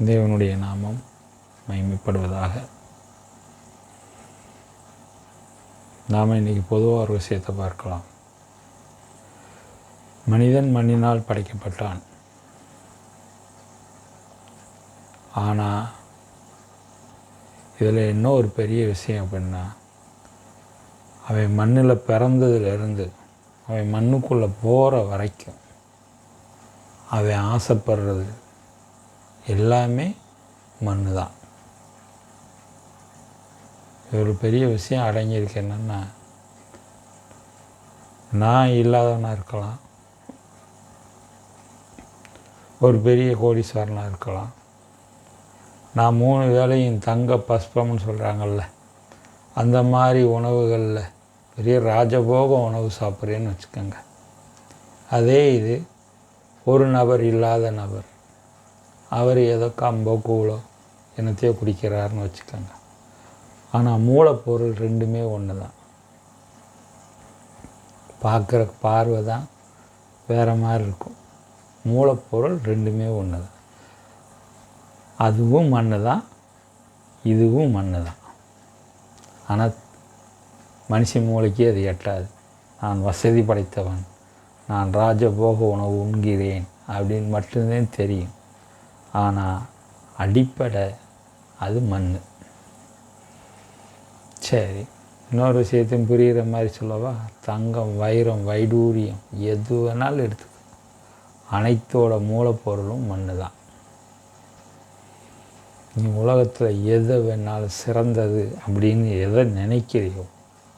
தேவனுடைய நாமம் மகிமைப்படுவதாக. நாம் இன்றைக்கி பொதுவாக ஒரு விஷயத்தை பார்க்கலாம். மனிதன் மண்ணினால் படைக்கப்பட்டான். ஆனால் இதில் என்ன ஒரு பெரிய விஷயம் அப்படின்னா, அவன் மண்ணில் பிறந்ததுலேருந்து அவன் மண்ணுக்குள்ளே போகிற வரைக்கும் அவன் ஆசைப்படுறது எல்லாமே மண்ணு தான். ஒரு பெரிய விஷயம் அடங்கியிருக்கு. என்னென்னா, நான் இல்லாதவனாக இருக்கலாம், ஒரு பெரிய கோடீஸ்வரனாக இருக்கலாம், நான் 3 வேளையும் தங்க பஸ்பம்னு சொல்கிறாங்கல்ல, அந்த மாதிரி உணவுகளில் பெரிய ராஜபோக உணவு சாப்பிட்றேன்னு வச்சுக்கோங்க. அதே இது ஒரு நபர் இல்லாத நபர், அவர் ஏதோ கம்போ கூழோ என்னத்தையோ குடிக்கிறாருன்னு வச்சுக்கோங்க. ஆனால் மூலப்பொருள் ரெண்டுமே ஒன்று தான். பார்க்குற பார்வை தான் வேறு மாதிரி இருக்கும். மூலப்பொருள் ரெண்டுமே ஒன்று தான். அதுவும் மண்ணு தான், இதுவும் மண்ணு தான். ஆனால் மனுஷன் மூளைக்கு அது எட்டாது. நான் வசதி படைத்தவன், நான் ராஜபோக உணவு உண்கிறேன் அப்படின்னு மட்டும்தான் தெரியும். ஆனால் அடிப்படை அது மண். சரி, இன்னொரு விஷயத்தையும் புரிகிற மாதிரி சொல்லவா? தங்கம், வைரம், வைடூரியம் எது வேணாலும் எடுத்துக்க, அனைத்தோட மூலப்பொருளும் மண் தான். நீ உலகத்தில் எதை வேணாலும் சிறந்தது அப்படின்னு எதை நினைக்கிறியோ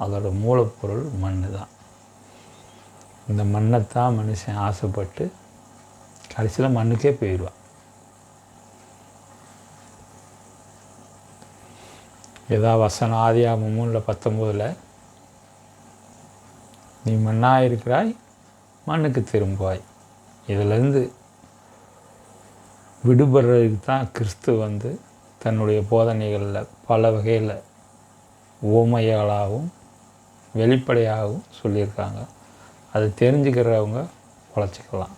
அதோட மூலப்பொருள் மண் தான். இந்த மண்ணைத்தான் மனுஷன் ஆசைப்பட்டு கடைசியில் மண்ணுக்கே போயிடுவான். வசனம் ஆதியாகமம் 3:19 நீ மண்ணாக இருக்கிறாய், மண்ணுக்கு திரும்புவாய். இதிலேருந்து விடுபடுறதுக்கு தான் கிறிஸ்து தன்னுடைய போதனைகளில் பல வகையில் உவமைகளாகவும் வெளிப்படையாகவும் சொல்லியிருக்காங்க. அதை தெரிஞ்சுக்கிறவங்க உழைச்சிக்கலாம்.